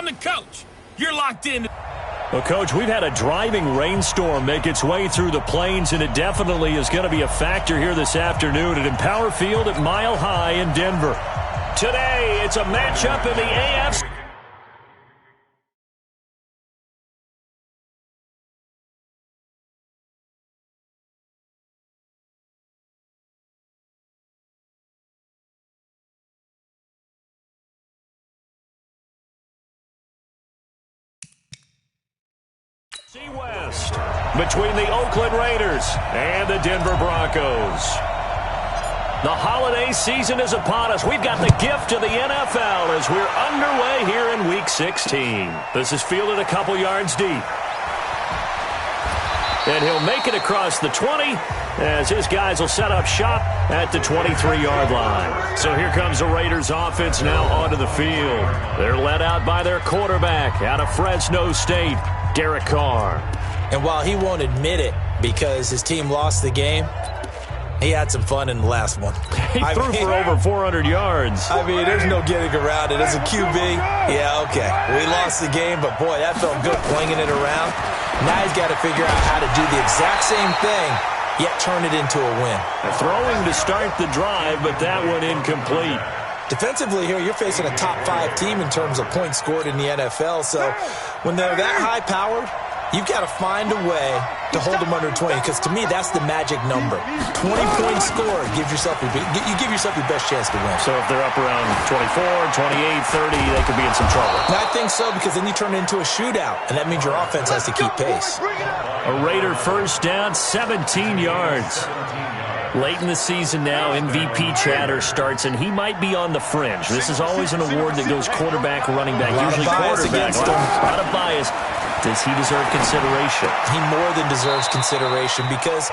I'm the coach. You're locked in. Well, Coach, we've had a driving rainstorm make its way through the plains, and it definitely is going to be a factor here this afternoon at Empower Field at Mile High in Denver. Today, it's a matchup in the AFC. West between the Oakland Raiders and the Denver Broncos. The holiday season is upon us. We've got the gift of the NFL as we're underway here in Week 16. This is fielded a couple yards deep. And he'll make it across the 20 as his guys will set up shop at the 23-yard line. So here comes the Raiders offense now onto the field. They're led out by their quarterback out of Fresno State, Derek Carr. And while he won't admit it because his team lost the game, he had some fun in the last one. He threw for over 400 yards. I mean, there's no getting around it. As a QB, yeah, okay. We lost the game, but boy, that felt good flinging it around. Now he's got to figure out how to do the exact same thing, yet turn it into a win. Throwing to start the drive, but that one incomplete. Defensively here, you're facing a top-5 team in terms of points scored in the NFL. So when they're that high-powered, you've got to find a way to hold them under 20, because to me, that's the magic number. 20-point score, you give yourself your best chance to win. So if they're up around 24, 28, 30, they could be in some trouble. And I think so, because then you turn it into a shootout, and that means your offense has to keep pace. A Raider first down, 17 yards. Late in the season now, MVP chatter starts, and he might be on the fringe. This is always an award that goes quarterback, running back, usually quarterback. A lot of bias. Does he deserve consideration? He more than deserves consideration, because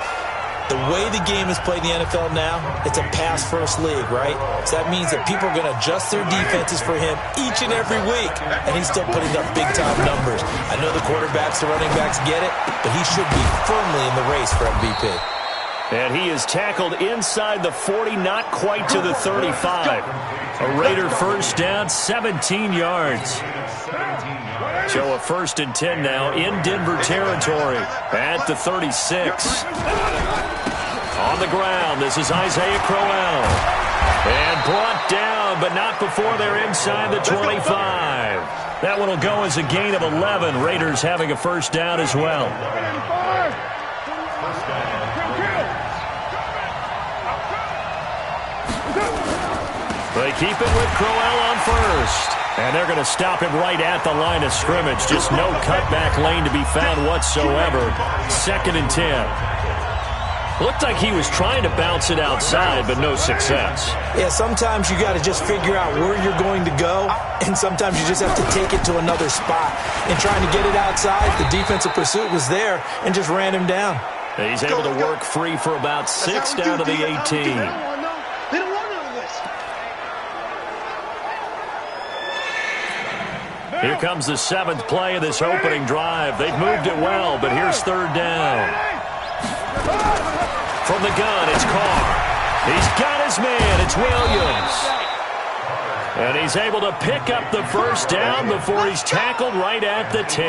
the way the game is played in the NFL now, it's a pass-first league, right? So that means that people are going to adjust their defenses for him each and every week, and he's still putting up big-time numbers. I know the quarterbacks, the running backs get it, but he should be firmly in the race for MVP. And he is tackled inside the 40, not quite to the 35. A Raider first down, 17 yards. So a 1st and 10 now in Denver territory at the 36. On the ground, this is Isaiah Crowell. And brought down, but not before they're inside the 25. That one will go as a gain of 11. Raiders having a first down as well. They keep it with Crowell on first. And they're going to stop him right at the line of scrimmage. Just no cutback lane to be found whatsoever. 2nd and 10. Looked like he was trying to bounce it outside, but no success. Yeah, sometimes you got to just figure out where you're going to go, and sometimes you just have to take it to another spot. And trying to get it outside, the defensive pursuit was there and just ran him down. He's able to work free for about 6 down to the 18. Here comes the 7th play of this opening drive. They've moved it well, but here's 3rd down. From the gun, it's Carr. He's got his man. It's Williams. And he's able to pick up the first down before he's tackled right at the 10.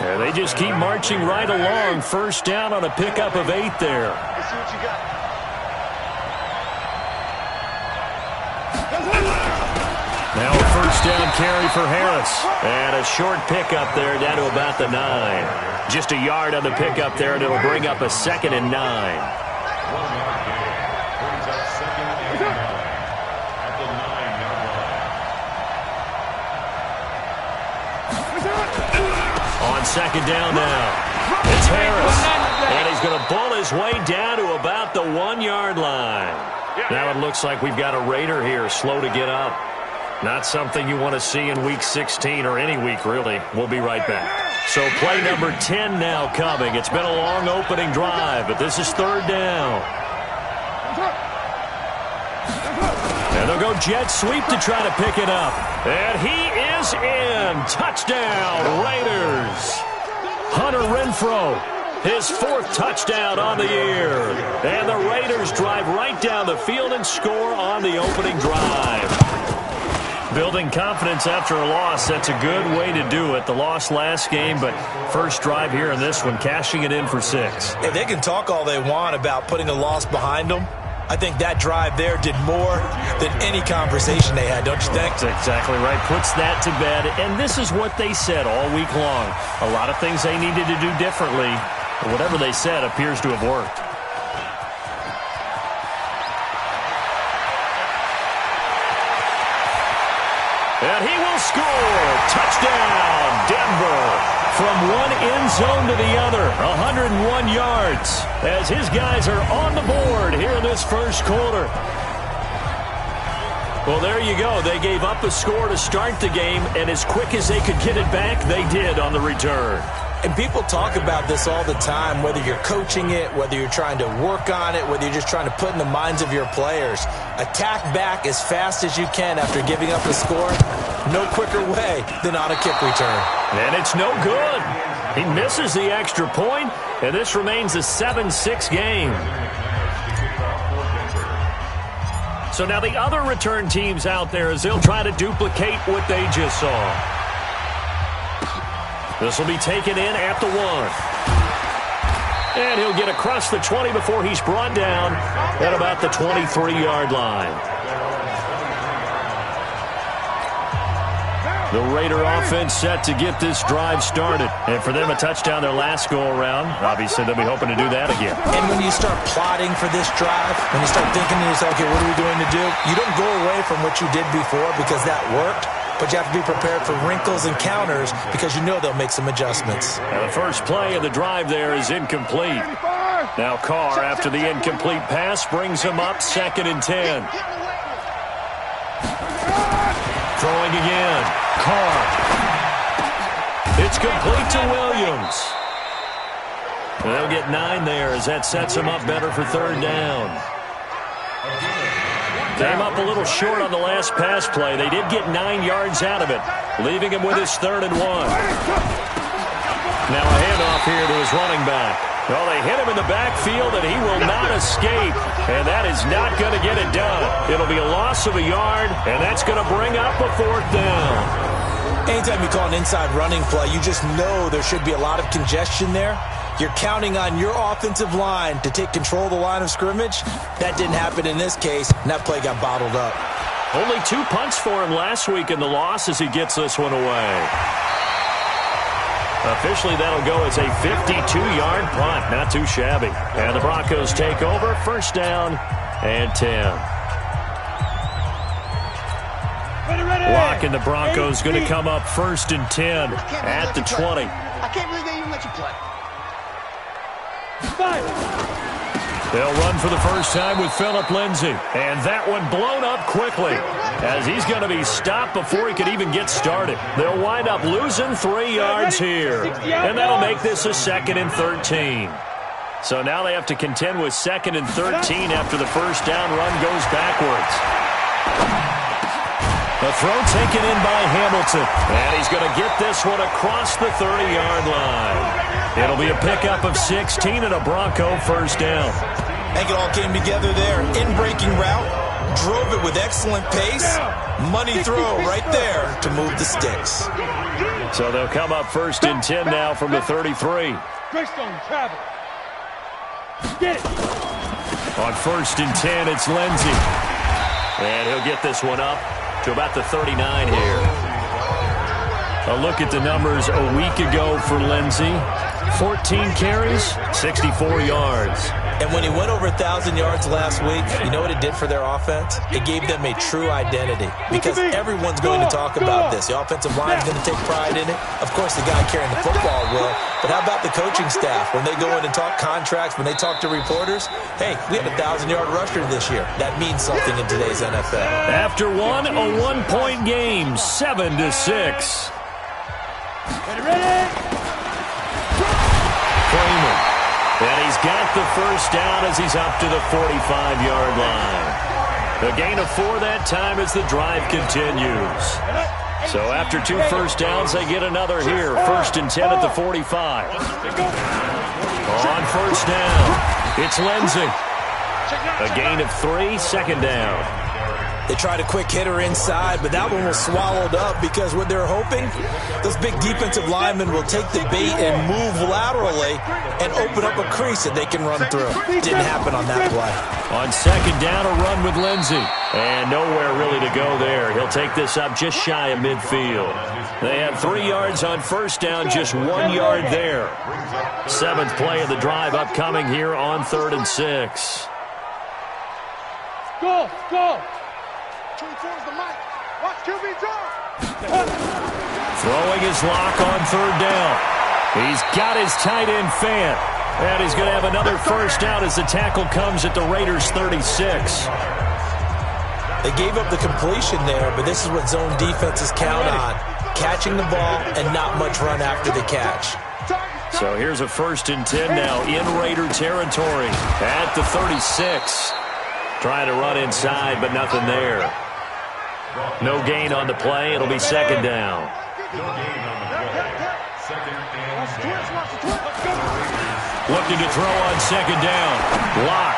And they just keep marching right along. First down on a pickup of 8 there. Let's see what you got. Now a first down carry for Harris. And a short pickup there down to about the 9. Just a yard on the pickup there, and it'll bring up a 2nd and 9. On 2nd down now, it's Harris. And he's going to bull his way down to about the 1-yard line. Now it looks like we've got a Raider here, slow to get up. Not something you want to see in Week 16 or any week, really. We'll be right back. So play number 10 now coming. It's been a long opening drive, but this is 3rd down. And they'll go jet sweep to try to pick it up. And he is in. Touchdown, Raiders. Hunter Renfrow, his 4th touchdown on the year. And the Raiders drive right down the field and score on the opening drive. Building confidence after a loss, that's a good way to do it. The loss last game, but first drive here in this one, cashing it in for 6. Hey, they can talk all they want about putting a loss behind them. I think that drive there did more than any conversation they had, don't you think? That's exactly right. Puts that to bed. And this is what they said all week long. A lot of things they needed to do differently. But whatever they said appears to have worked. And he will score. Touchdown, Denver. From one end zone to the other, 101 yards. As his guys are on the board here in this first quarter. Well, there you go. They gave up a score to start the game, and as quick as they could get it back, they did on the return. And people talk about this all the time, whether you're coaching it, whether you're trying to work on it, whether you're just trying to put in the minds of your players. Attack back as fast as you can after giving up a score. No quicker way than on a kick return. And it's no good. He misses the extra point, and this remains a 7-6 game. So now the other return teams out there as they'll try to duplicate what they just saw. This will be taken in at the 1. And he'll get across the 20 before he's brought down at about the 23-yard line. The Raider offense set to get this drive started. And for them, a touchdown their last go-around. Obviously, they'll be hoping to do that again. And when you start plotting for this drive, when you start thinking to yourself, okay, what are we going to do? You don't go away from what you did before because that worked. But you have to be prepared for wrinkles and counters because you know they'll make some adjustments. And the first play of the drive there is incomplete. Now Carr, after the incomplete pass, brings him up 2nd and 10. Throwing again. Carr. It's complete to Williams. They'll get 9 there as that sets him up better for 3rd down. Came up a little short on the last pass play. They did get 9 yards out of it, leaving him with his 3rd and 1. Now a handoff here to his running back. Well, they hit him in the backfield, and he will not escape. And that is not going to get it done. It'll be a loss of a yard, and that's going to bring up a 4th down. Anytime you call an inside running play, you just know there should be a lot of congestion there. You're counting on your offensive line to take control of the line of scrimmage. That didn't happen in this case, and that play got bottled up. Only 2 punts for him last week in the loss as he gets this one away. Officially, that'll go as a 52-yard punt. Not too shabby. And the Broncos take over. 1st down and 10. Lock and the Broncos going to come up 1st and 10 at the 20. I can't believe they even let you play. They'll run for the first time with Phillip Lindsay. And that one blown up quickly as he's going to be stopped before he could even get started. They'll wind up losing 3 yards here. And that'll make this a 2nd and 13. So now they have to contend with 2nd and 13 after the first down run goes backwards. The throw taken in by Hamilton. And he's going to get this one across the 30-yard line. It'll be a pickup of 16 and a Bronco 1st down. I think it all came together there. In-breaking route, drove it with excellent pace. Money throw right there to move the sticks. So they'll come up 1st and 10 now from the 33. Travel. Get it. On 1st and 10, it's Lindsay. And he'll get this one up to about the 39 here. A look at the numbers a week ago for Lindsay. 14 carries, 64 yards. And when he went over 1,000 yards last week, you know what it did for their offense? It gave them a true identity because everyone's going to talk about this. The offensive line is going to take pride in it. Of course, the guy carrying the football will. But how about the coaching staff? When they go in and talk contracts, when they talk to reporters, hey, we had a 1,000-yard rusher this year. That means something in today's NFL. After one, a one-point game, 7-6. Ready? Kramer. And he's got the first down as he's up to the 45-yard line. A gain of 4 that time as the drive continues. So after 2 first downs, they get another here. 1st and 10 at the 45. On 1st down, it's Lindsay. A gain of 3, 2nd down. They tried a quick hitter inside, but that one was swallowed up because what they're hoping, those big defensive linemen will take the bait and move laterally and open up a crease that they can run through. Didn't happen on that play. On second down, a run with Lindsey. And nowhere really to go there. He'll take this up just shy of midfield. They had 3 yards on first down, just 1 yard there. 7th play of the drive upcoming here on 3rd and 6. Go, go. 24's the mic. Watch QB draw. Throwing his lock on 3rd down. He's got his tight end fan. And he's going to have another first down as the tackle comes at the Raiders' 36. They gave up the completion there, but this is what zone defenses count on. Catching the ball and not much run after the catch. So here's a 1st and 10 now in Raider territory at the 36. Trying to run inside, but nothing there. No gain on the play. It'll be 2nd down. Looking to throw on 2nd down. Lock.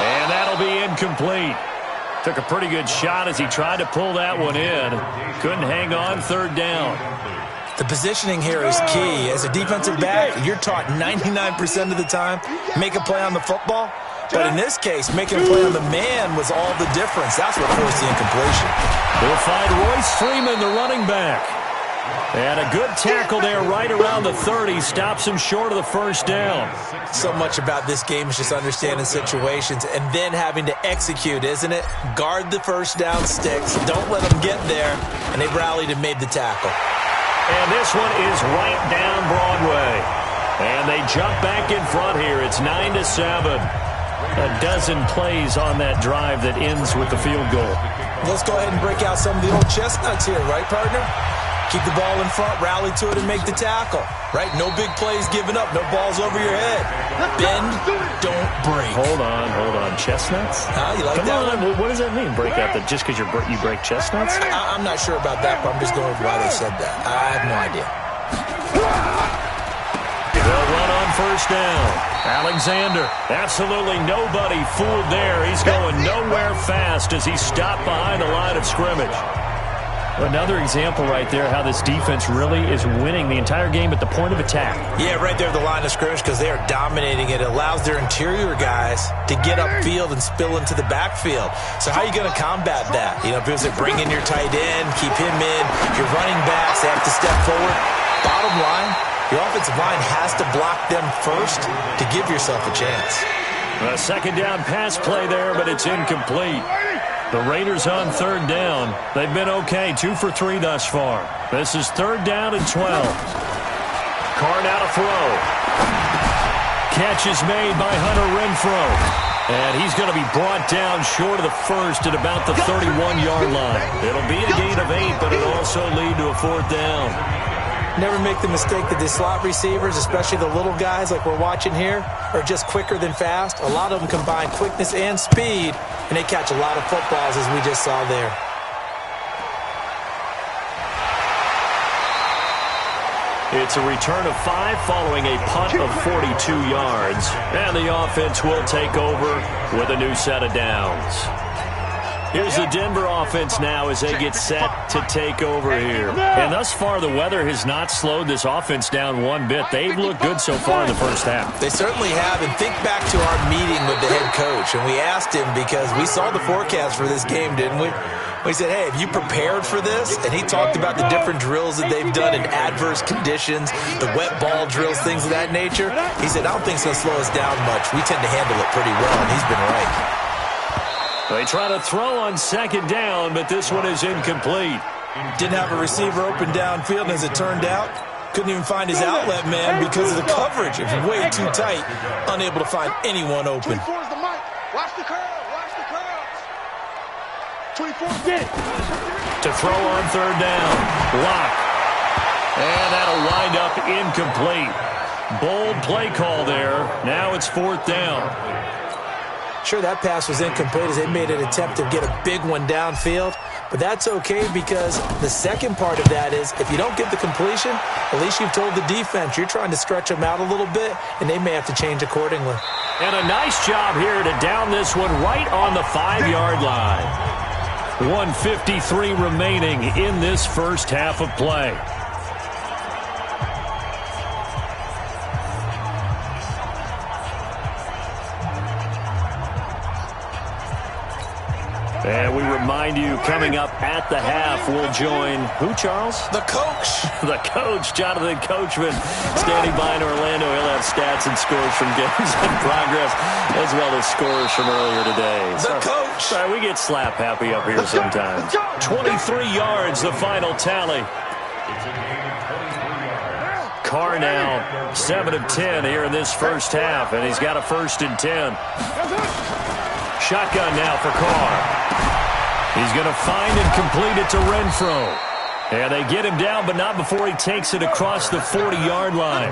And that'll be incomplete. Took a pretty good shot as he tried to pull that one in. Couldn't hang on 3rd down. The positioning here is key. As a defensive back, you're taught 99% of the time, make a play on the football. But in this case, making a play on the man was all the difference. That's what forced the incompletion. They'll find Royce Freeman, the running back. And a good tackle there right around the 30. Stops him short of the first down. So much about this game is just understanding situations and then having to execute, isn't it? Guard the first down sticks. Don't let them get there. And they rallied and made the tackle. And this one is right down Broadway. And they jump back in front here. It's 9-7. A dozen plays on that drive that ends with the field goal. Let's go ahead and break out some of the old chestnuts here, right, partner? Keep the ball in front, rally to it, and make the tackle. Right? No big plays given up. No balls over your head. Bend, don't break. Hold on. Chestnuts? You like Come that on. one? What does that mean, break out? Just because you break chestnuts? I'm not sure about that, but I'm just going with why they said that. I have no idea. They'll run on first down. Alexander, absolutely nobody fooled there. He's going nowhere fast as he's stopped behind the line of scrimmage. Another example right there how this defense really is winning the entire game at the point of attack. Yeah, right there at the line of scrimmage because they are dominating it. It allows their interior guys to get upfield and spill into the backfield. So how are you going to combat that? You know, because they bring in your tight end, keep him in. Your running backs, they have to step forward. Bottom line, your offensive line has to block them first to give yourself a chance. A 2nd down pass play there, but it's incomplete. The Raiders on 3rd down. They've been okay, 2 for 3 thus far. This is 3rd down and 12. Carr now to throw. Catch is made by Hunter Renfrow. And he's going to be brought down short of the first at about the 31-yard line. It'll be a gain of 8, but it'll also lead to a 4th down. Never make the mistake that the slot receivers, especially the little guys like we're watching here, are just quicker than fast. A lot of them combine quickness and speed, and they catch a lot of footballs as we just saw there. It's a return of 5 following a punt of 42 yards. And the offense will take over with a new set of downs. Here's the Denver offense now as they get set to take over here. And thus far, the weather has not slowed this offense down one bit. They've looked good so far in the first half. They certainly have. And think back to our meeting with the head coach. And we asked him because we saw the forecast for this game, didn't we? We said, hey, have you prepared for this? And he talked about the different drills that they've done in adverse conditions, the wet ball drills, things of that nature. He said, I don't think it's going to slow us down much. We tend to handle it pretty well, and he's been right. They try to throw on 2nd down, but this one is incomplete. Didn't have a receiver open downfield, and as it turned out, couldn't even find his outlet man because of the coverage. It was way too tight, unable to find anyone open. 24's the mic. Watch the curl. Watch the curls. 24, get it. To throw on 3rd down. Lock. And that'll wind up incomplete. Bold play call there. Now it's 4th down. Sure, that pass was incomplete as they made an attempt to get a big one downfield. But that's okay because the second part of that is if you don't get the completion, at least you've told the defense you're trying to stretch them out a little bit, and they may have to change accordingly. And a nice job here to down this one right on the 5-yard line. 1:53 remaining in this first half of play. And we remind you, coming up at the half, we'll join who, Charles? The coach. The coach, Jonathan Coachman, standing by in Orlando. He'll have stats and scores from games in progress, as well as scores from earlier today. The coach. Sorry, we get slap happy up here sometimes. 23 yards, the final tally. Carr now 7 of 10 here in this first half, and he's got a 1st and 10. Shotgun now for Carr. He's going to find and complete it to Renfro. And they get him down, but not before he takes it across the 40-yard line.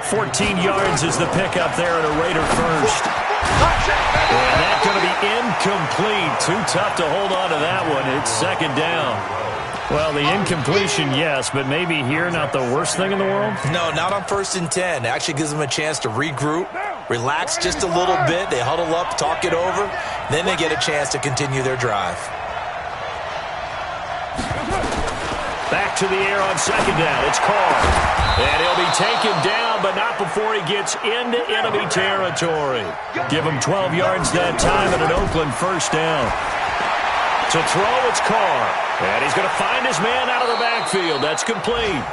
14 yards is the pickup there at a Raider first. And that's going to be incomplete. Too tough to hold on to that one. It's 2nd down. Well, the incompletion, yes, but maybe here not the worst thing in the world? No, not on 1st and 10. It actually gives them a chance to regroup, relax just a little bit. They huddle up, talk it over. Then they get a chance to continue their drive. Back to the air on 2nd down. It's Carr. And he'll be taken down, but not before he gets into enemy territory. Give him 12 yards that time and an Oakland 1st down. To throw, it's Carr. And he's going to find his man out of the backfield. That's complete.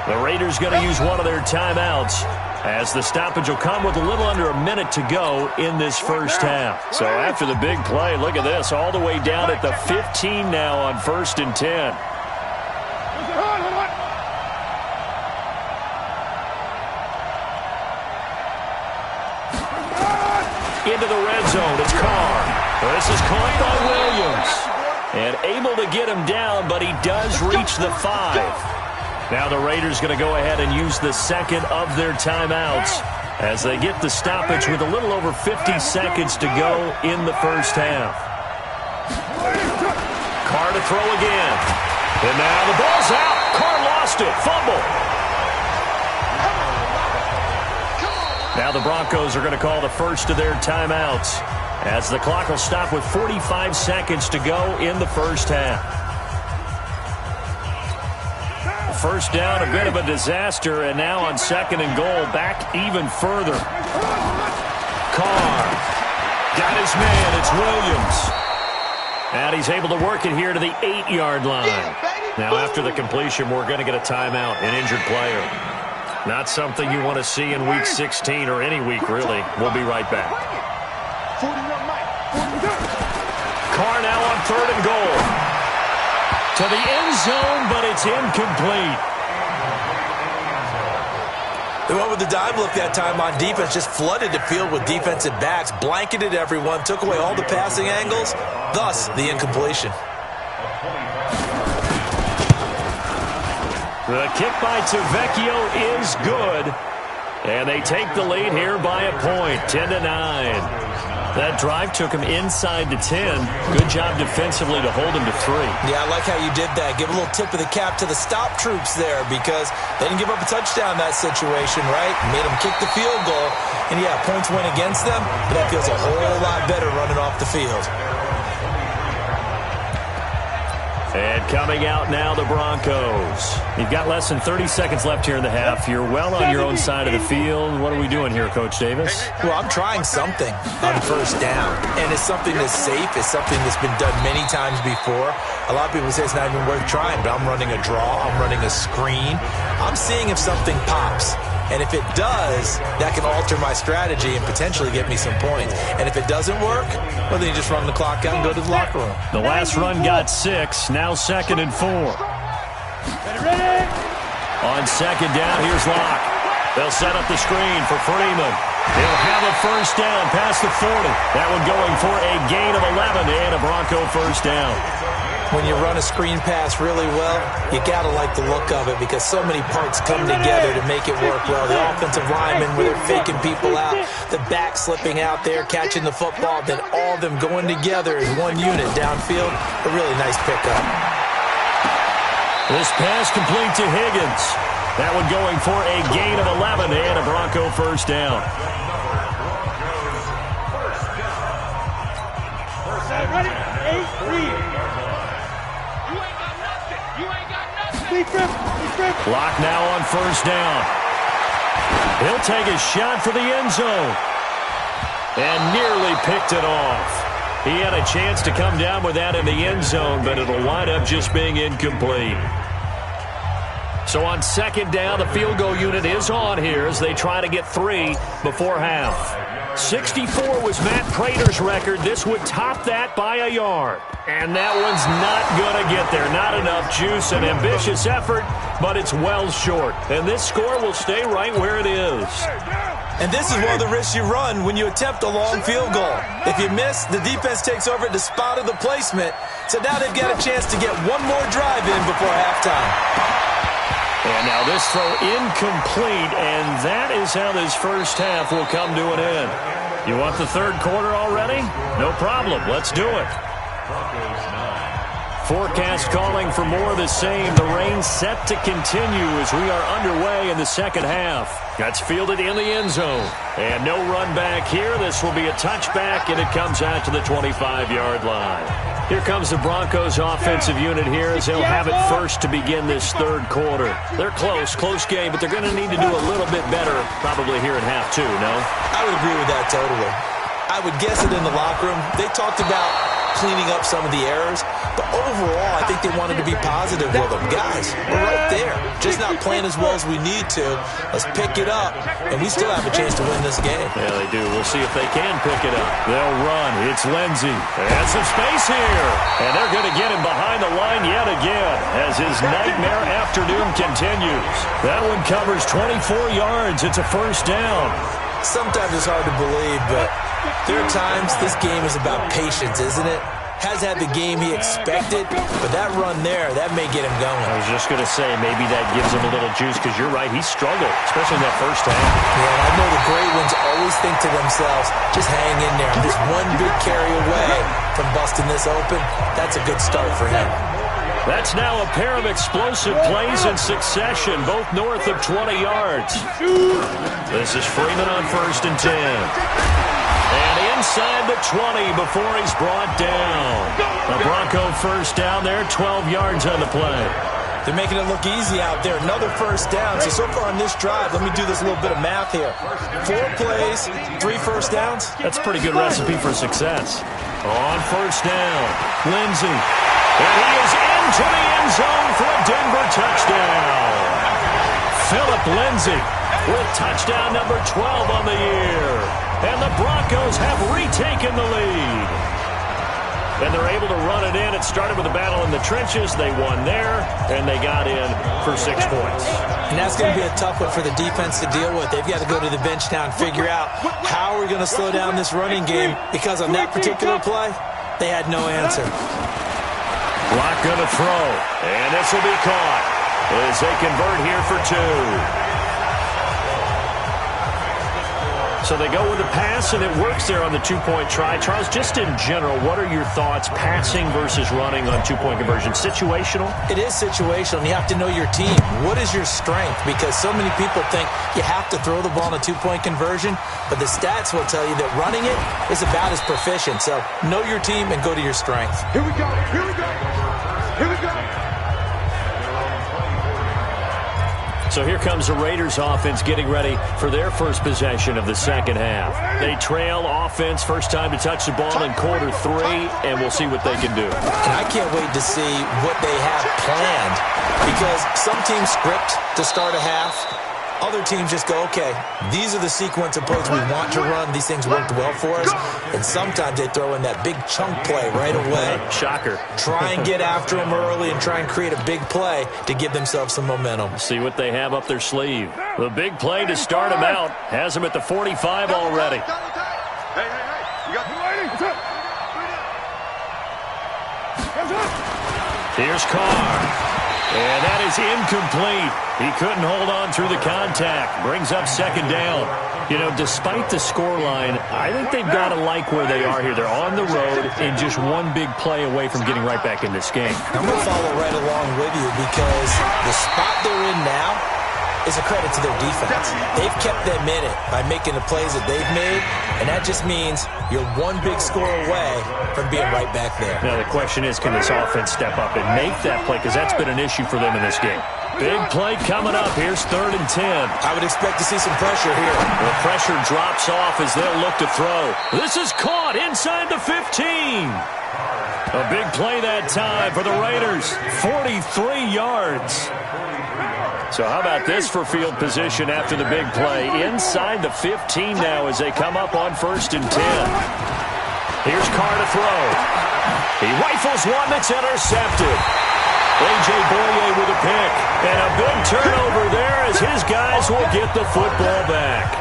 The Raiders going to use one of their timeouts, as the stoppage will come with a little under a minute to go in this first half. So after the big play, look at this, all the way down at the 15 now on 1st and 10. Into the red zone, it's Carr. This is caught by Williams. And able to get him down, but he does reach the 5. Now the Raiders going to go ahead and use the 2nd of their timeouts as they get the stoppage with a little over 50 seconds to go in the first half. Carr to throw again. And now the ball's out. Carr lost it. Fumble. Now the Broncos are going to call the first of their timeouts, as the clock will stop with 45 seconds to go in the first half. First down, a bit of a disaster, and now on 2nd and goal, back even further. Carr got his man. It's Williams. And he's able to work it here to the 8-yard line. Now after the completion, we're going to get a timeout, an injured player. Not something you want to see in Week 16 or any week, really. We'll be right back. Carr now on 3rd and goal. To the end zone, but it's incomplete. They went with the dive look that time on defense, just flooded the field with defensive backs, blanketed everyone, took away all the passing angles, thus the incompletion. The kick by Tavecchio is good. And they take the lead here by a point, 10-9. That drive took him inside the 10. Good job defensively to hold him to 3. Yeah, I like how you did that. Give a little tip of the cap to the stop troops there, because they didn't give up a touchdown in that situation, right? Made them kick the field goal. And, yeah, points went against them, but that feels a whole lot better running off the field. And coming out now, the Broncos. You've got less than 30 seconds left here in the half. You're well on your own side of the field. What are we doing here, Coach Davis? Well, I'm trying something on 1st down. And it's something that's safe. It's something that's been done many times before. A lot of people say it's not even worth trying, but I'm running a draw. I'm running a screen. I'm seeing if something pops. And if it does, that can alter my strategy and potentially get me some points. And if it doesn't work, well, then you just run the clock out and go to the locker room. The last run got 6, now 2nd and 4. On 2nd down, here's Locke. They'll set up the screen for Freeman. They'll have a 1st down past the 40. That one going for a gain of 11 and a Bronco 1st down. When you run a screen pass really well, you got to like the look of it, because so many parts come together to make it work well. The offensive linemen, where they're faking people out, the back slipping out there, catching the football, then all of them going together as one unit downfield. A really nice pickup. This pass complete to Higgins. That one going for a gain of 11 and a Bronco 1st down. Clock now on first down. He'll take a shot for the end zone. And nearly picked it off. He had a chance to come down with that in the end zone, but it'll wind up just being incomplete. So on second down, the field goal unit is on here as they try to get 3 before half. 64 was Matt Prater's record. This would top that by a yard. And that one's not going to get there. Not enough juice, an ambitious effort, but it's well short. And this score will stay right where it is. And this is one of the risks you run when you attempt a long field goal. If you miss, the defense takes over at the spot of the placement. So now they've got a chance to get one more drive in before halftime. And now this throw incomplete, and that is how this first half will come to an end. You want the third quarter already? No problem. Let's do it. Forecast calling for more of the same. The rain set to continue as we are underway in the second half. That's fielded in the end zone. And no run back here. This will be a touchback, and it comes out to the 25-yard line. Here comes the Broncos offensive unit here as they'll have it first to begin this third quarter. They're close game, but they're going to need to do a little bit better probably here in half two, no? I would agree with that totally. I would guess it in the locker room. They talked about cleaning up some of the errors, but overall, I think they wanted to be positive with them. Guys, we're right there. Just not playing as well as we need to. Let's pick it up, and we still have a chance to win this game. Yeah, they do. We'll see if they can pick it up. They'll run. It's Lindsey. And some space here. And they're going to get him behind the line yet again as his nightmare afternoon continues. That one covers 24 yards. It's a first down. Sometimes it's hard to believe, but there are times this game is about patience, isn't it? Has had the game he expected, but that run there, that may get him going. I was just going to say, maybe that gives him a little juice, because you're right, he struggled, especially in that first half. Yeah, and I know the great ones always think to themselves, just hang in there. I'm just one big carry away from busting this open. That's a good start for him. That's now a pair of explosive plays in succession, both north of 20 yards. This is Freeman on first and 10. And inside the 20 before he's brought down. A Bronco first down there, 12 yards on the play. They're making it look easy out there. Another first down. So far on this drive, let me do this little bit of math here. 4 plays, 3 first downs. That's a pretty good recipe for success. On first down, Lindsey. And he is into the end zone for a Denver touchdown. Phillip Lindsey with touchdown number 12 on the year. And the Broncos have retaken the lead. And they're able to run it in. It started with a battle in the trenches. They won there, and they got in for 6 points. And that's going to be a tough one for the defense to deal with. They've got to go to the bench now and figure out how we're going to slow down this running game, because on that particular play, they had no answer. Clock going to throw, and this will be caught as they convert here for 2. So they go with the pass, and it works there on the 2-point try. Charles, just in general, what are your thoughts passing versus running on 2-point conversion? Situational? It is situational, and you have to know your team. What is your strength? Because so many people think you have to throw the ball in a 2-point conversion, but the stats will tell you that running it is about as proficient. So know your team and go to your strength. Here we go. Here we go. Here we go. So here comes the Raiders offense getting ready for their first possession of the second half. They trail offense, first time to touch the ball in quarter 3, and we'll see what they can do. And I can't wait to see what they have planned, because some teams script to start a half. Other teams just go, okay, these are the sequence of plays we want to run. These things worked well for us. And sometimes they throw in that big chunk play right away. Shocker. Try and get after them early and try and create a big play to give themselves some momentum. See what they have up their sleeve. The big play to start them out has them at the 45 already. Hey. You got the lighting. Here's Carr. And that is incomplete. He couldn't hold on through the contact. Brings up second down. You know, despite the scoreline, I think they've got to like where they are here. They're on the road and just one big play away from getting right back in this game. I'm going to follow right along with you, because the spot they're in now, is a credit to their defense. They've kept them in it by making the plays that they've made, and that just means you're one big score away from being right back there. Now, the question is, can this offense step up and make that play? Because that's been an issue for them in this game. Big play coming up. Here's 3rd and 10. I would expect to see some pressure here. The pressure drops off as they'll look to throw. This is caught inside the 15. A big play that time for the Raiders. 43 yards. So how about this for field position after the big play? Inside the 15 now as they come up on 1st and 10. Here's Carr to throw. He rifles one that's intercepted. A.J. Boye with a pick. And a big turnover there as his guys will get the football back.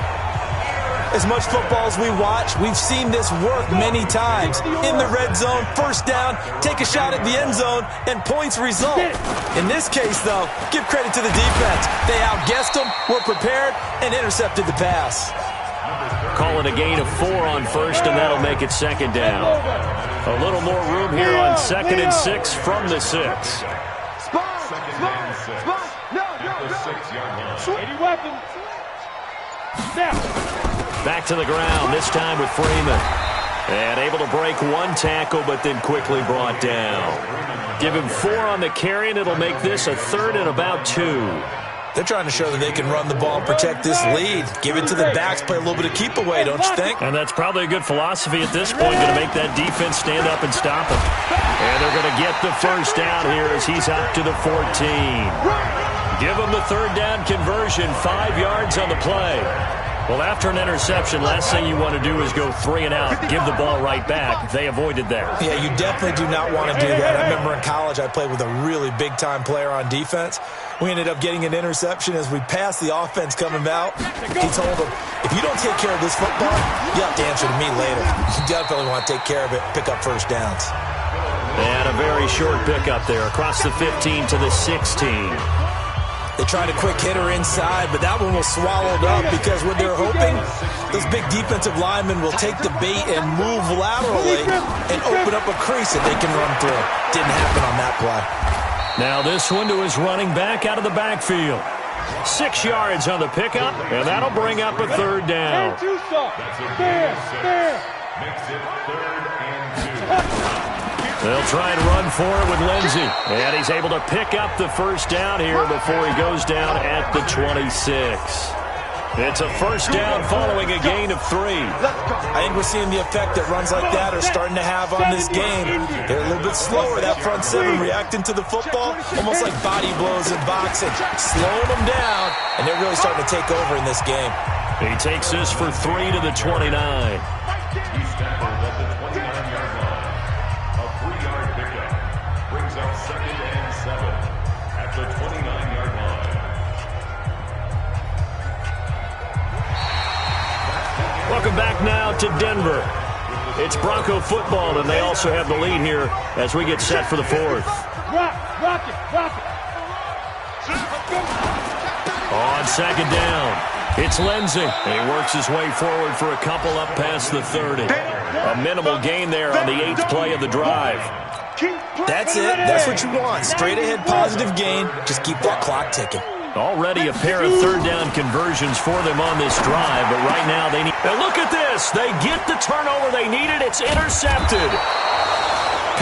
As much football as we watch, we've seen this work many times. In the red zone, 1st down, take a shot at the end zone, and points result. In this case, though, give credit to the defense. They outguessed them, were prepared, and intercepted the pass. Call it a gain of 4 on 1st, and that'll make it 2nd down. A little more room here on 2nd and 6 from the 6. Back to the ground, this time with Freeman. And able to break one tackle, but then quickly brought down. Give him 4 on the carry, and it'll make this a 3rd and about 2. They're trying to show that they can run the ball and protect this lead. Give it to the backs, play a little bit of keep away, don't you think? And that's probably a good philosophy at this point, going to make that defense stand up and stop him. And they're going to get the 1st down here as he's up to the 14. Give him the 3rd down conversion, 5 yards on the play. Well, after an interception, last thing you want to do is go 3 and out, give the ball right back. They avoided that. Yeah, you definitely do not want to do that. I remember in college I played with a really big-time player on defense. We ended up getting an interception as we passed the offense coming out. He told him, if you don't take care of this football, you have to answer to me later. You definitely want to take care of it, pick up 1st downs. And a very short pickup there across the 15 to the 16. They tried a quick hitter inside, but that one was swallowed up because what they're hoping, those big defensive linemen will take the bait and move laterally and open up a crease that they can run through. Didn't happen on that play. Now this one to his running back out of the backfield. 6 yards on the pickup, and that'll bring up a 3rd down. Makes it 3rd and 2. They'll try and run for it with Lindsey. And he's able to pick up the 1st down here before he goes down at the 26. It's a 1st down following a gain of 3. I think we're seeing the effect that runs like that are starting to have on this game. They're a little bit slower, that front 7, reacting to the football, almost like body blows in boxing, slowing them down, and they're really starting to take over in this game. He takes this for 3 to the 29. He's tackled at the 29-yard line. A 3-yard pickup brings up 2nd and 7 at the 29-yard line. Welcome back now to Denver. It's Bronco football, and they also have the lead here as we get set for the 4th. Rock it. On 2nd down. It's Lindsey. And he works his way forward for a couple up past the 30. A minimal gain there on the 8th play of the drive. That's it. That's what you want. Straight ahead positive gain. Just keep that clock ticking. Already a pair of 3rd down conversions for them on this drive, but right now they need... And look at this. They get the turnover they needed. It's intercepted.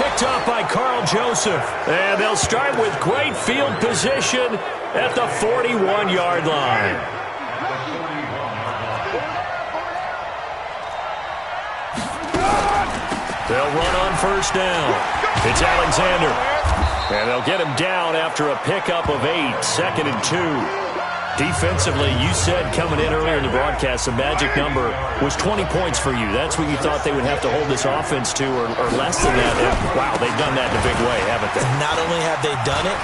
Picked up by Carl Joseph. And they'll start with great field position at the 41-yard line. They'll run on 1st down. It's Alexander. And they'll get him down after a pickup of 8, 2nd and 2. Defensively, you said coming in earlier in the broadcast, the magic number was 20 points for you. That's what you thought they would have to hold this offense to, or less than that. And, wow, they've done that in a big way, haven't they? Not only have they done it,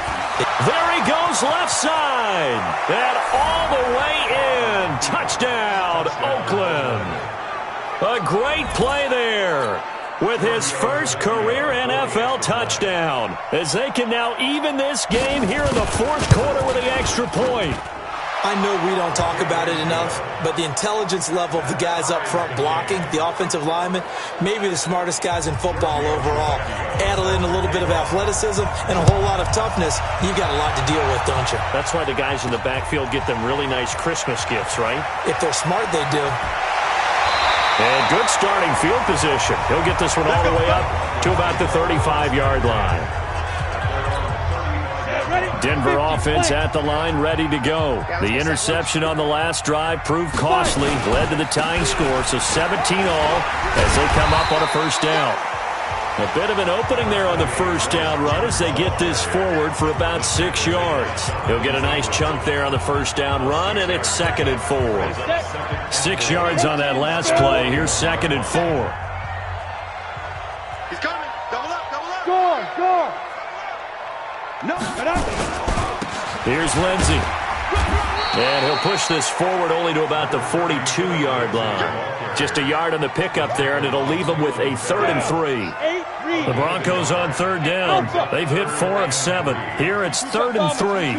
there he goes left side. And all the way in. Touchdown, Oakland. A great play there with his first career NFL touchdown, as they can now even this game here in the 4th quarter with the extra point. I know we don't talk about it enough, but the intelligence level of the guys up front blocking, the offensive linemen, maybe the smartest guys in football overall. Add in a little bit of athleticism and a whole lot of toughness, you've got a lot to deal with, don't you? That's why the guys in the backfield get them really nice Christmas gifts, right? If they're smart, they do. And good starting field position. He'll get this one all the way up to about the 35-yard line. Denver offense at the line, ready to go. The interception on the last drive proved costly, led to the tying score, so 17 all as they come up on a first down. A bit of an opening there on the first down run as they get this forward for about 6 yards. He'll get a nice chunk there on the first down run, and it's 2nd and 4. 6 yards on that last play. Here's 2nd and 4. He's coming. Double up, double up. Score. No, Here's Lindsey. And he'll push this forward only to about the 42-yard line. Just a yard on the pickup there, and it'll leave them with a 3rd and 3. The Broncos on 3rd down. They've hit 4 of 7. Here it's 3rd and 3.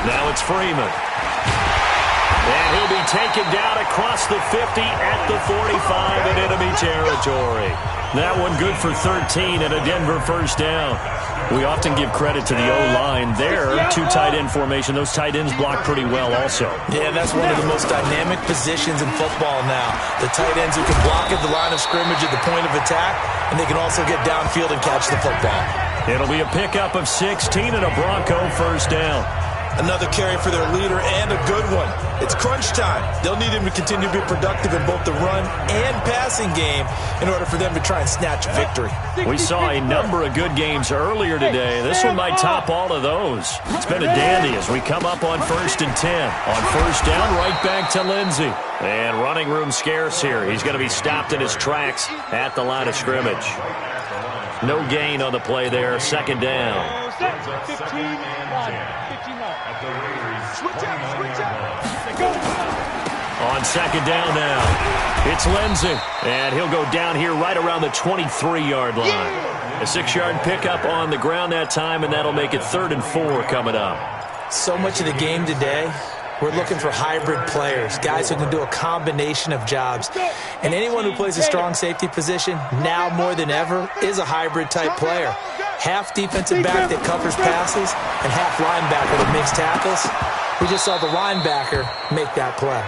Now it's Freeman. And he'll be taken down across the 50 at the 45 in enemy territory. That one good for 13 and a Denver first down. We often give credit to the O-line there. 2 tight end formation. Those tight ends block pretty well also. Yeah, that's one of the most dynamic positions in football now. The tight ends who can block at the line of scrimmage at the point of attack, and they can also get downfield and catch the football. It'll be a pickup of 16 and a Bronco first down. Another carry for their leader and a good one. It's crunch time. They'll need him to continue to be productive in both the run and passing game in order for them to try and snatch a victory. We saw a number of good games earlier today. This one might top all of those. It's been a dandy as we come up on 1st and 10. On first down, right back to Lindsey. And running room scarce here. He's going to be stopped in his tracks at the line of scrimmage. No gain on the play there. 2nd down. 15 Switch out. On 2nd down now, it's Lindsey. And he'll go down here right around the 23-yard line. A 6-yard pickup on the ground that time, and that'll make it 3rd and 4 coming up. So much of the game today, we're looking for hybrid players, guys who can do a combination of jobs. And anyone who plays a strong safety position, now more than ever, is a hybrid-type player. Half defensive back that covers passes and half linebacker that makes tackles. We just saw the linebacker make that play.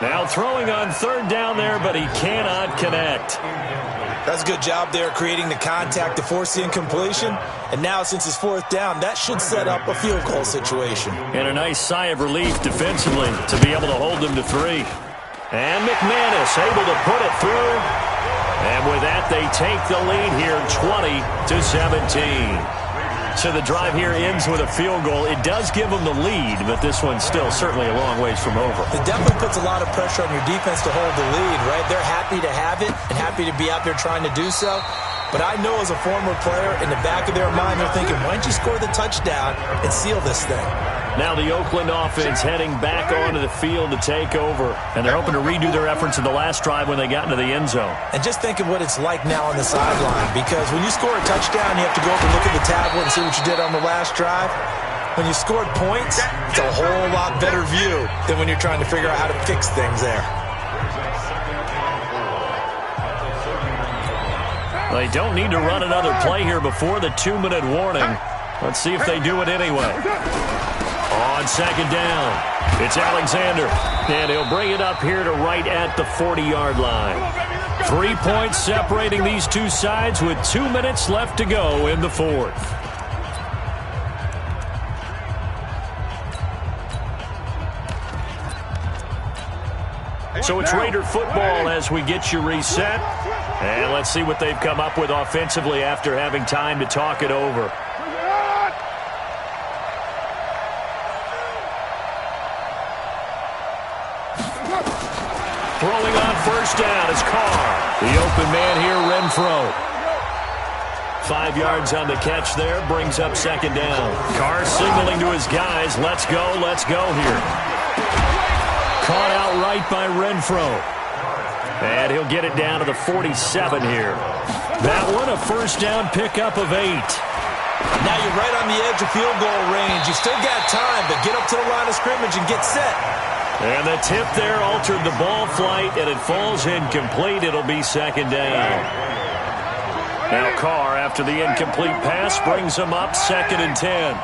Now throwing on 3rd down there, but he cannot connect. That's a good job there creating the contact to force the incompletion. And now since it's 4th down, that should set up a field goal situation. And a nice sigh of relief defensively to be able to hold them to 3. And McManus able to put it through. And with that, they take the lead here 20-17. So the drive here ends with a field goal. It does give them the lead, but this one's still certainly a long ways from over. It definitely puts a lot of pressure on your defense to hold the lead, right? They're happy to have it and happy to be out there trying to do so. But I know as a former player, in the back of their mind, they're thinking, why don't you score the touchdown and seal this thing? Now the Oakland offense heading back onto the field to take over. And they're hoping to redo their efforts in the last drive when they got into the end zone. And just think of what it's like now on the sideline. Because when you score a touchdown, you have to go up and look at the tablet and see what you did on the last drive. When you scored points, it's a whole lot better view than when you're trying to figure out how to fix things there. They don't need to run another play here before the 2-minute warning. Let's see if they do it anyway. On 2nd down, it's Alexander. And he'll bring it up here to right at the 40-yard line. 3 points separating these two sides with 2 minutes left to go in the 4th. So it's Raider football as we get you reset. And let's see what they've come up with offensively after having time to talk it over. Throwing on first down is Carr. The open man here, Renfro. 5 yards on the catch there, brings up 2nd down. Carr signaling to his guys, let's go here. Caught outright by Renfro. And he'll get it down to the 47 here. That one, a first down pickup of 8. Now you're right on the edge of field goal range. You still got time, but get up to the line of scrimmage and get set. And the tip there altered the ball flight, and it falls incomplete. It'll be second down. Now Carr, after the incomplete pass, brings him up 2nd and 10.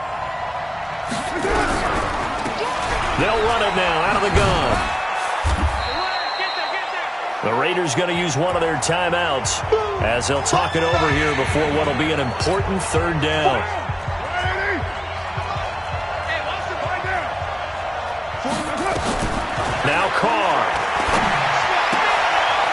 They'll run it now out of the gun. The Raiders going to use one of their timeouts as they'll talk it over here before what will be an important 3rd down. Now Carr.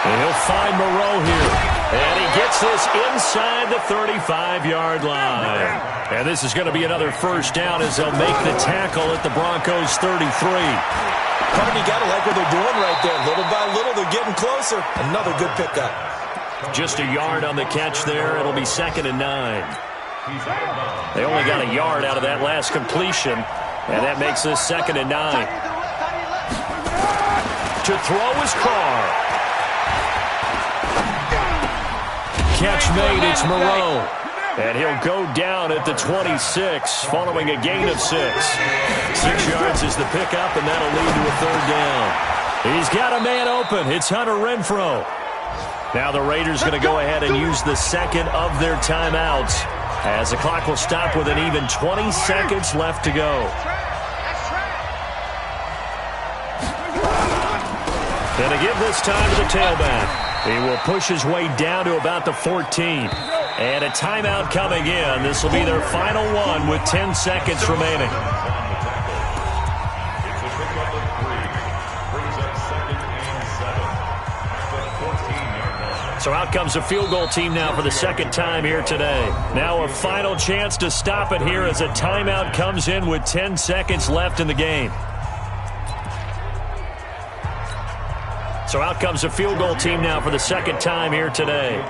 And he'll find Moreau here. And he gets this inside the 35-yard line. And this is going to be another 1st down as they'll make the tackle at the Broncos' 33. Pardon, you got to like what they're doing right there. Little by little, they're getting closer. Another good pickup. Just a yard on the catch there. It'll be 2nd and 9. They only got a yard out of that last completion, and that makes this 2nd and 9. To throw is Carr. Catch made, it's Moreau. And he'll go down at the 26 following a gain of 6. 6 yards is the pickup, and that'll lead to a 3rd down. He's got a man open. It's Hunter Renfrow. Now the Raiders going to go ahead and use the 2nd of their timeouts as the clock will stop with an even 20 seconds left to go. And to give this time to the tailback. He will push his way down to about the 14. And a timeout coming in. This will be their final one with 10 seconds remaining. So out comes the field goal team now for the 2nd time here today. Now a final chance to stop it here as a timeout comes in with 10 seconds left in the game. So out comes the field goal team now for the 2nd time here today.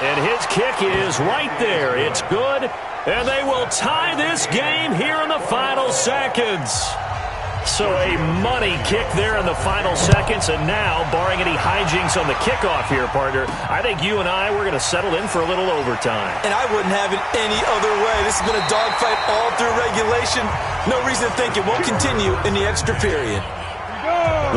And his kick is right there. It's good. And they will tie this game here in the final seconds. So a money kick there in the final seconds. And now, barring any hijinks on the kickoff here, partner, I think you and I, we're going to settle in for a little overtime. And I wouldn't have it any other way. This has been a dogfight all through regulation. No reason to think it won't continue in the extra period.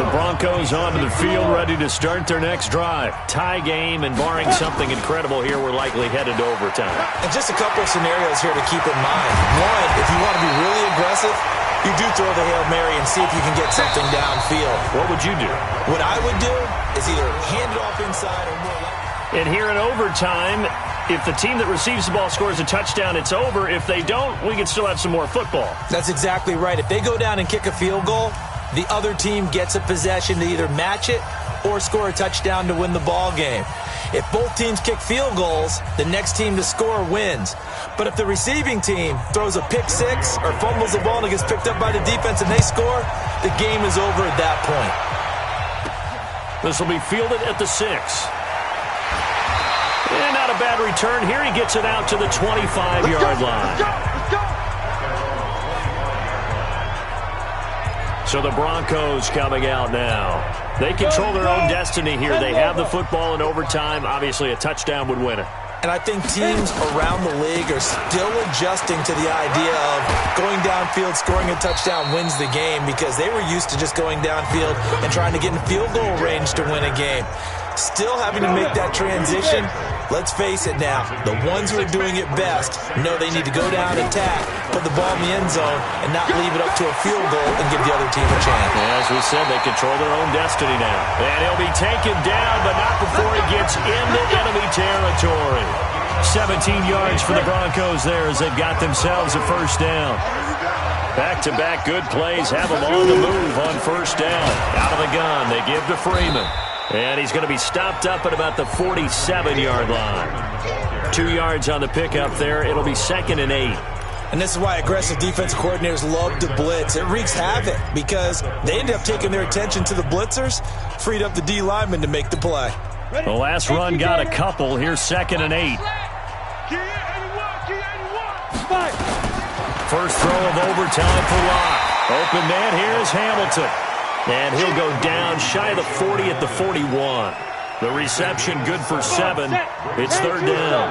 The Broncos onto the field, ready to start their next drive. Tie game, and barring something incredible here, we're likely headed to overtime. And just a couple of scenarios here to keep in mind. One, if you want to be really aggressive, you do throw the Hail Mary and see if you can get something downfield. What would you do? What I would do is either hand it off inside or more likely. And here in overtime, if the team that receives the ball scores a touchdown, it's over. If they don't, we can still have some more football. That's exactly right. If they go down and kick a field goal, the other team gets a possession to either match it or score a touchdown to win the ball game. If both teams kick field goals, the next team to score wins. But if the receiving team throws a pick six or fumbles the ball and it gets picked up by the defense and they score, the game is over at that point. This will be fielded at the 6. And not a bad return here. He gets it out to the 25-yard line. So the Broncos coming out now. They control their own destiny here. They have the football in overtime. Obviously, a touchdown would win it. And I think teams around the league are still adjusting to the idea of going downfield, scoring a touchdown wins the game, because they were used to just going downfield and trying to get in field goal range to win a game. Still having to make that transition. Let's face it now, the ones who are doing it best know they need to go down, attack, put the ball in the end zone, and not leave it up to a field goal and give the other team a chance. As we said, they control their own destiny now. And he'll be taken down, but not before he gets into enemy territory. 17 yards for the Broncos there as they've got themselves a first down. Back-to-back good plays have them on the move on first down. Out of the gun, they give to Freeman. And he's going to be stopped up at about the 47-yard line. 2 yards on the pickup there. It'll be 2nd and 8. And this is why aggressive defensive coordinators love to blitz. It wreaks havoc because they end up taking their attention to the blitzers, freed up the D lineman to make the play. The last run got a couple. Here's 2nd and 8. First throw of overtime for Locke. Open man, here's Hamilton. And he'll go down shy of the 40 at the 41. The reception good for 7. It's third down.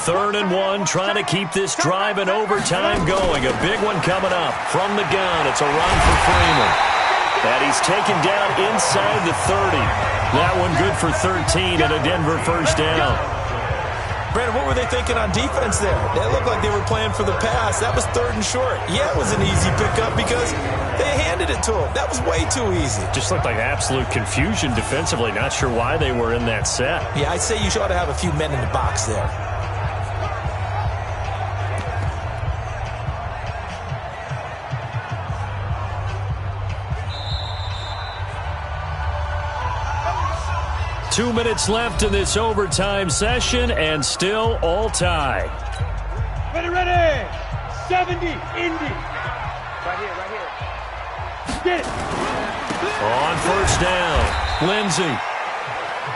3rd and 1, trying to keep this drive in overtime going. A big one coming up from the gun. It's a run for Freeman. And he's taken down inside the 30. That one good for 13 and a Denver first down. Brandon, what were they thinking on defense there? It looked like they were playing for the pass. That was 3rd and short. Yeah, it was an easy pickup because they handed it to him. That was way too easy. Just looked like absolute confusion defensively. Not sure why they were in that set. Yeah, I'd say you ought to have a few men in the box there. Two minutes left in this overtime session, and still all tied. Ready. 70, Indy. Right here. Get it. On first down, Lindsey.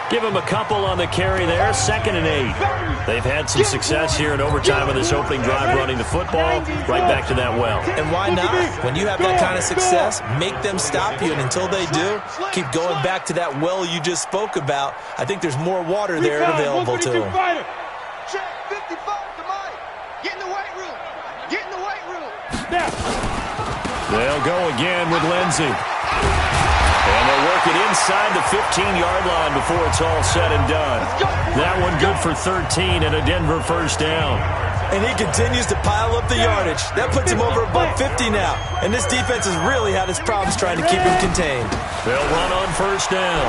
Give him a couple on the carry there, 2nd and 8. They've had some success here in overtime on this opening drive running the football. Right back to that well. And why not? When you have that kind of success, make them stop you. And until they do, keep going back to that well you just spoke about. I think there's more water there available to them. Check 55 to Mike. Get in the weight room. Get in the weight room. Now. They'll go again with Lindsey. And they'll work it inside the 15-yard line before it's all said and done. That one good for 13 and a Denver first down. And he continues to pile up the yardage. That puts him over above 50 now. And this defense has really had its problems trying to keep him contained. They'll run on first down.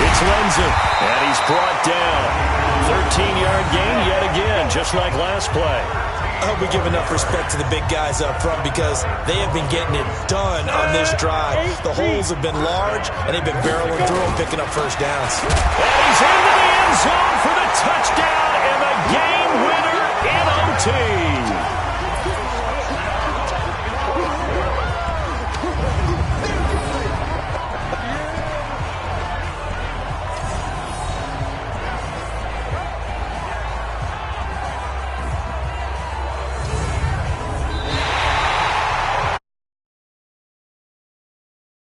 It's Lindsey, and he's brought down. 13-yard gain yet again, just like last play. I hope we give enough respect to the big guys up front because they have been getting it done on this drive. The holes have been large, and they've been barreling through and picking up first downs. And he's into the end zone for the touchdown and the game winner in OT.